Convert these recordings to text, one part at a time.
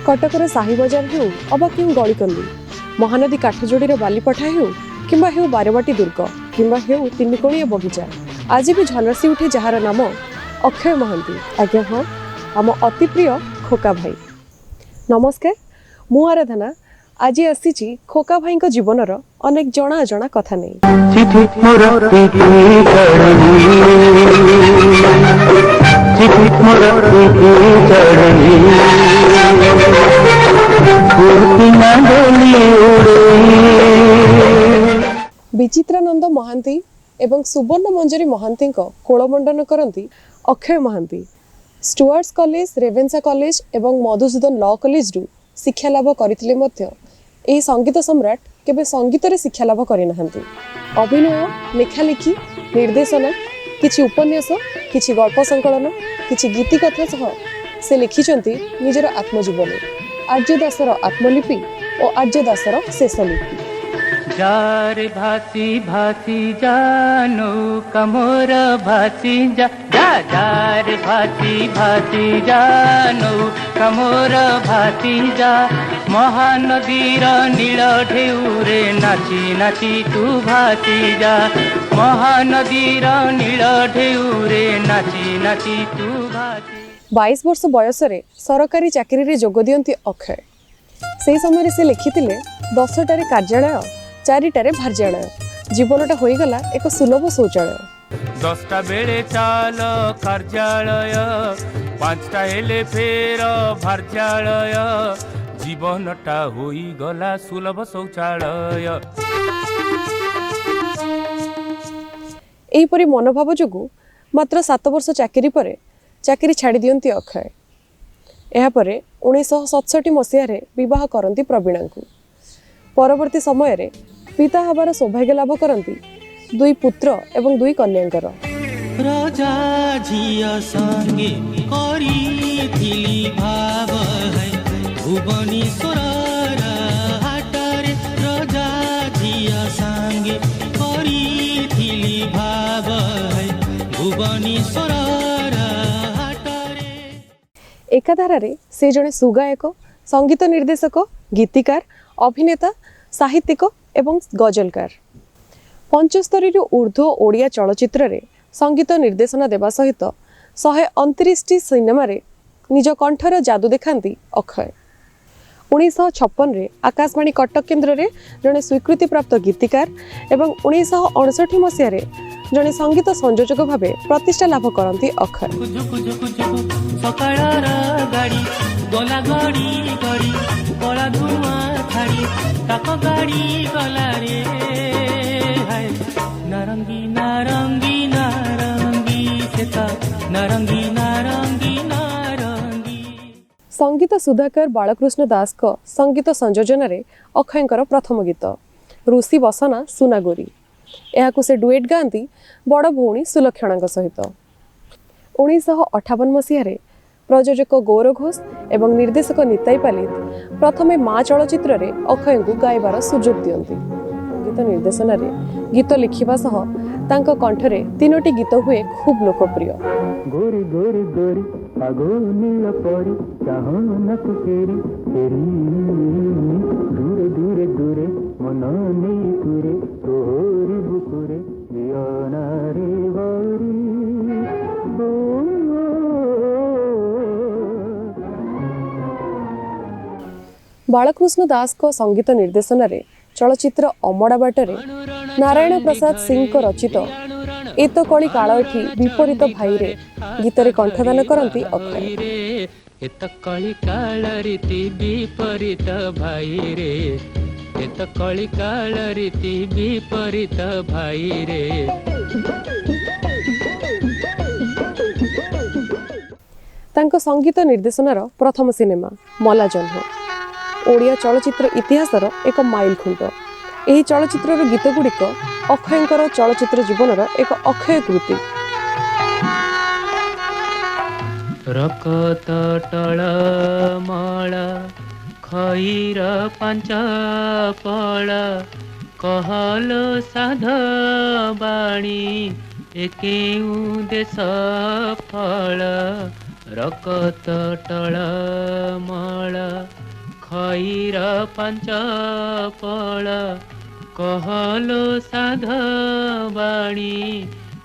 कटकर साही बजार हो अबा क्यों गलिकंदी महानदी काठजोड़ी बालीपठा हो किंबा हो बारवाटी दुर्ग किंबा हो तीनकोणिया बगीचा आज भी झलसी उठे जार नाम अक्षय महांती। आज्ञा हाँ आम अति प्रिय खोका भाई। नमस्कार, मु आराधना आज आसी खोका भाई जीवनर अनेक जना अजना कथा नहीं। विचित्रानंद महांती एवं सुवर्ण मंजरी महांती कोलमंडन करती अक्षय महांती। स्टुअर्ट्स कॉलेज, रेवेन्सा कॉलेज एवं मधुसूदन लॉ कॉलेज रु शिक्षा लाभ करथिले मध्य एही संगीत सम्राट केबे संगीत रे शिक्षा लाभ करि नहंती। अभिनय, लेखालेखी, निर्देशन, किछि उपन्यास, किछि गल्प संकलन, किछि गीति कथा सह से लिखिचंती निजर आत्मजीवनी आर्य दासर आत्मलिपि और आर्य दासर शेषलिपि। जार भासी भासी जानो कमोर भासी जा जार भासी भासी जानो कमोर भासी जा महानदीर नील ढेउरे नाची नाची तू भासी जा महानदीर नील ढेउरे नाची नाची तू भासी। 22 वर्ष बयस सरकारी चाकरी रे जोग दियंती अक्षय। से समय से लिखिथिले 10टारे कार्यालय 4टारे भार्यालय जीवनटा होईगला एक सुलभ शौचालय। 10टा बेले चाल कार्यालय 5टा हेले फेर भार्यालय जीवनटा होईगला सुलभ शौचालय। एहीपरि मनोभाव जोगु मात्र 7 वर्ष चाकरी पर चाकरी छाड़ी दियंती अक्षय। एहापरे 1967 मसीह विवाह करती प्रवीणा को। परवर्ती समय रे पिता हबार सौभाग्य लाभ करती 2 पुत्र एवं 2 कन्यांकर। राजा झिया संगे करिथिली भाव है भुवनेश्वर हाटरे राजा झिया संगे करिथिली भाव है भुवनेश्वर हाटरे। एकाधारे से जड़े सुगायक, संगीत निर्देशक, गीतिकार, अभिनेता, साहित्यिक एवं गजलकार। 75 ऊर्ध्व ओडिया चलचित्र रे संगीत निर्देशन देवा सहित 129 सिनेमा रे निज कंठर जादू देखांती अक्षय। 1956 रे आकाशवाणी कटक केन्द्र रे जड़े स्वीकृति प्राप्त गीतिकार एवं 1959 मसीह रे जड़े संगीत संयोजक भावे प्रतिष्ठा लाभ करती अक्षय। नारंगी नारंगी नारंगी सेता नारंगी नारंगी नारंगी। संगीत सुधाकर बालकृष्ण दास को संगीत संयोजन रे अक्षयंकर प्रथम गीत ऋषि बसना सुनागोरी। यह से डुएट गाँती बड़ भौणी सुलक्षणा सहित। 1958 मसीह प्रयोजक गौर घोष एवं निर्देशक निताई पालित प्रथमे माँ चलचित्र रे अक्षय को गायबार सुजोग दियंती। गीत निर्देशन रे गीत लिखिबा सह तांको कंठरे 3टी गीत हुए खूब लोकप्रिय। गोरी गोरी गोरी आगो नील परी चाहो न कुकेरी तेरी दूरे दूरे दूरे मन नहीं तुरे तोरी बुकुरे जियाना रे बारी। बालकृष्ण दास को संगीत निर्देशन रे चलचित्र अमड़ा बाटरे नारायण प्रसाद सिंह को रचित एत कली कालठी विपरीत भाई रे गीत रे कंठदान करती अक्षय। एत कली कालरीति विपरीत भाई रे एत कली कालरीति विपरीत भाई रे। तांको संगीत निर्देशनर प्रथम सिनेमा मला जन्म ओडिया चलचित्र इतिहासर एक माइल खुंट। यही चलचित्र गीत गुड़िक अक्षयंकर चलचित्र जीवनर एक अक्षय कृति। रकत टळ मळ खैर पांच पळ कहलो साध बाणी एकेउ देश फळ ରକତ ଟଳମଳ ଖଇର ପାଞ୍ଚ ପଳ କହଲୋ ସାଧ ବାଣୀ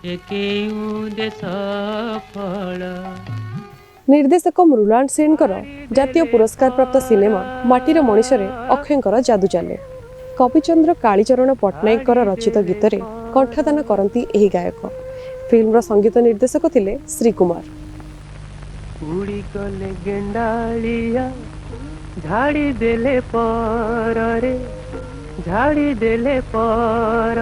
ଏ କେଉଁ ଦେଶ ଫଳ। ନିର୍ଦ୍ଦେଶକ ମୃଣାଳ ସେନଙ୍କର ଜାତୀୟ ପୁରସ୍କାର ପ୍ରାପ୍ତ ସିନେମା ମାଟିର ମଣିଷରେ ଅକ୍ଷୟଙ୍କର ଯାଦୁ ଚାଲେ। କବିଚନ୍ଦ୍ର କାଳୀଚରଣ ପଟ୍ଟନାୟକଙ୍କର ରଚିତ ଗୀତରେ କଣ୍ଠଦାନ କରନ୍ତି ଏହି ଗାୟକ। ଫିଲ୍ମର ସଙ୍ଗୀତ ନିର୍ଦ୍ଦେଶକ ଥିଲେ ଶ୍ରୀ କୁମାର। ଉଡ଼ି ଗଲେ ଗେଣ୍ଡାଳିଆ ଝାଡ଼ି ଦେଲେ ପରରେ ଝାଡ଼ି ଦେଲେ ପର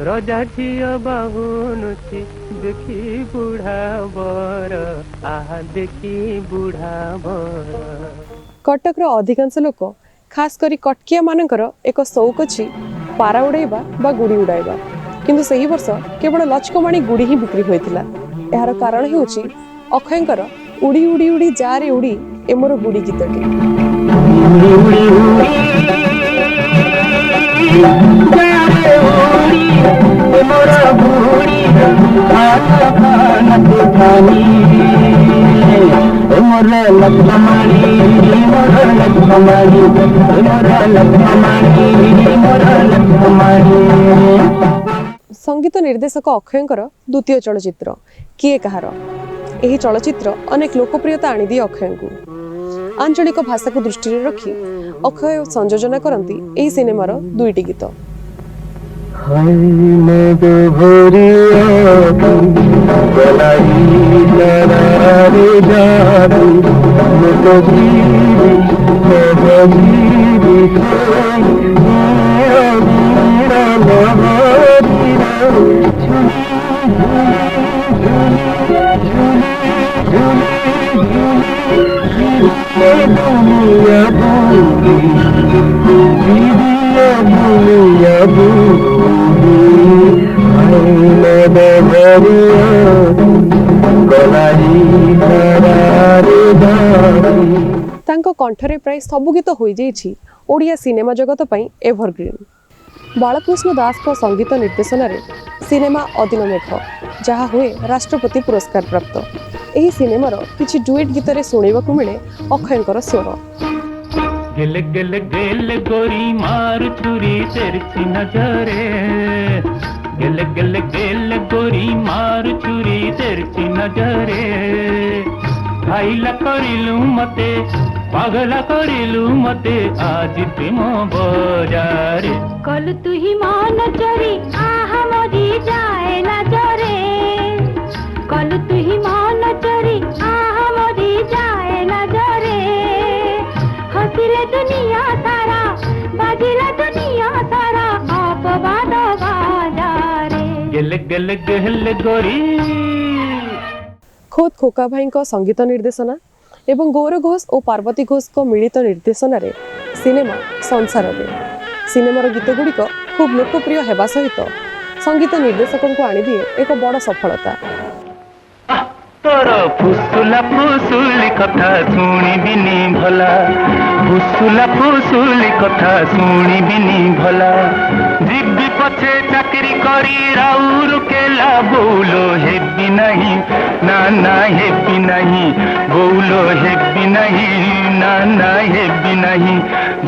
ରଜା ଝିଅ ବାହୁନୁଛି ଦେଖି ବୁଢ଼ା ବର ଆହା ଦେଖି ବୁଢ଼ା ବର। କଟକର ଅଧିକାଂଶ ଲୋକ ଖାସ୍ କରି କଟକିଆ ମାନଙ୍କର ଏକ ସଉକ ଅଛି ପାରା ଉଡ଼ାଇବା ବା ଗୁଡ଼ି ଉଡ଼ାଇବା। କିନ୍ତୁ ସେହି ବର୍ଷ କେବଳ ଲଚକମାଣି ଗୁଡ଼ି ହିଁ ବିକ୍ରି ହୋଇଥିଲା। ଏହାର କାରଣ ହେଉଛି ଅକ୍ଷୟଙ୍କର ଉଡ଼ି ଉଡ଼ି ଉଡ଼ି ଯାରେ ଉଡ଼ି ଏ ମୋର ଗୁଡ଼ି ଗୀତଟି। संगीत निर्देशक अक्षयଙ୍କର द्वितीय चलचित्र किए कहार। ଏହି ଚଳଚ୍ଚିତ୍ର ଅନେକ ଲୋକପ୍ରିୟତା ଆଣିଦିଏ ଅକ୍ଷୟଙ୍କୁ। ଆଞ୍ଚଳିକ ଭାଷାକୁ ଦୃଷ୍ଟିରେ ରଖି ଅକ୍ଷୟ ସଂଯୋଜନା କରନ୍ତି ଏହି ସିନେମାର ଦୁଇଟି ଗୀତ। ତାଙ୍କ କଣ୍ଠରେ ପ୍ରାୟ ସବୁ ଗୀତ ହୋଇଯାଇଛି ଓଡ଼ିଆ ସିନେମା ଜଗତ ପାଇଁ ଏଭରଗ୍ରୀନ୍। ବାଳକୃଷ୍ଣ ଦାସଙ୍କ ସଙ୍ଗୀତ ନିର୍ଦ୍ଦେଶନାରେ ସିନେମା ଅଦିନ ମେଘ ଯାହା ହୁଏ ରାଷ୍ଟ୍ରପତି ପୁରସ୍କାର ପ୍ରାପ୍ତ। ଏହି ସିନେମାର କିଛି ଡୁଏଟ୍ ଗୀତରେ ଶୁଣିବାକୁ ମିଳେ ଅକ୍ଷୟଙ୍କର ସ୍ୱର। गिल गिल गिल गोरी मार छुरी तिरछी नजरे गिल गिल गिल गोरी मार छुरी तिरछी नजरे घाइला करिलु मते पागला करिलु मते आज तुम बजारे कल तू ही मान चोरी आहा मोरी जाए नजरे कल तू ही मान चोरी आहा मोरी जाए नजरे हसिले दुनिया सारा बाजिला दुनिया सारा अपवाद बाजारे गिल गिल गिल गोरी। ଖୋଦ୍ ଖୋକା ଭାଇଙ୍କ ସଙ୍ଗୀତ ନିର୍ଦ୍ଦେଶନା ଏବଂ ଗୌର ଘୋଷ ଓ ପାର୍ବତୀ ଘୋଷଙ୍କ ମିଳିତ ନିର୍ଦ୍ଦେଶନାରେ ସିନେମା ସଂସାରରେ ସିନେମାର ଗୀତଗୁଡ଼ିକ ଖୁବ୍ ଲୋକପ୍ରିୟ ହେବା ସହିତ ସଙ୍ଗୀତ ନିର୍ଦ୍ଦେଶକଙ୍କୁ ଆଣିଦିଏ ଏକ ବଡ଼ ସଫଳତା। तोर फुसुला फुसुली कथा शुणिबिनी भला फुसुला फुसुली कथा शुणिबिनी भला जीवी पछे चाकरी करी राउर केला बोलो हेबी नहीं ना ना हेबी नहीं बोलो हेबी नहीं ना ना हेबी नहीं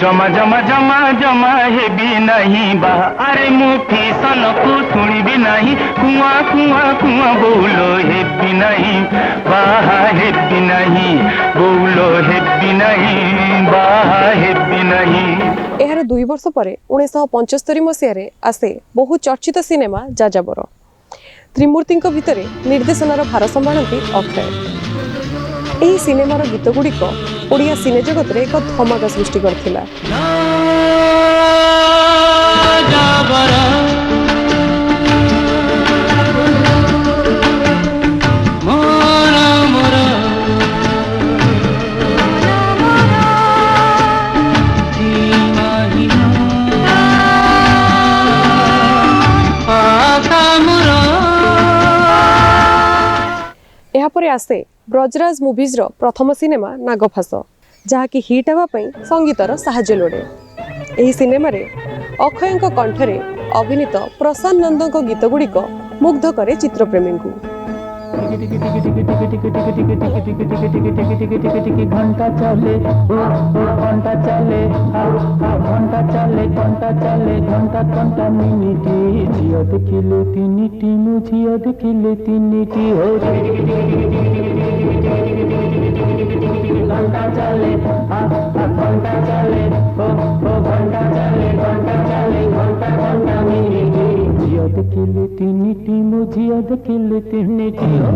जमा जमा जमा जमा हेबी नहीं बा अरे मुठी सन को शुणिबी नहीं कुआ कुआ कुआ बोलो हेबी नहीं बाहा हेबी नहीं बोलो हेबी नहीं बाहा हेबी नहीं। ଏହାର 2 ବର୍ଷ ପରେ 1975 ମସିହାରେ ଆସେ ବହୁ ଚର୍ଚ୍ଚିତ ସିନେମା ଯାଯାବର। ତ୍ରିମୂର୍ତ୍ତିଙ୍କ ଭିତରେ ନିର୍ଦ୍ଦେଶନାର ଭାର ସମ୍ଭାଳନ୍ତି ଅକ୍ଷୟ। ଏହି ସିନେମାର ଗୀତଗୁଡ଼ିକ ଓଡ଼ିଆ ସିନେ ଜଗତରେ ଏକ ଧମାକା ସୃଷ୍ଟି କରିଥିଲା। ଏହାପରେ ଆସେ ବ୍ରଜରାଜ ମୁଭିଜର ପ୍ରଥମ ସିନେମା ନାଗଫାସ ଯାହାକି ହିଟ୍ ହେବା ପାଇଁ ସଙ୍ଗୀତର ସାହାଯ୍ୟ ଲୋଡ଼େ। ଏହି ସିନେମାରେ ଅକ୍ଷୟଙ୍କ କଣ୍ଠରେ ଅଭିନୀତ ପ୍ରଶାନ୍ତ ନନ୍ଦଙ୍କ ଗୀତଗୁଡ଼ିକ ମୁଗ୍ଧ କରେ ଚିତ୍ରପ୍ରେମୀଙ୍କୁ। ঘন্টা চলে ও ঘন্টা চলে ঘন্টা চলে ঘন্টা চলে ঘন্টা ঘন্টা মিনিটি ঝিও দেখিলে তিনিটি মু ঝিও দেখিলে তিনিটি ও ঘন্টা চলে ঘন্টা চলে ও ঘন্টা চলে ঘন্টা চলে ঘন্টা ঘন্টা মিনিটি ঝিও দেখিলে তিনিটি মু ঝিও দেখিলে তিনিটি ও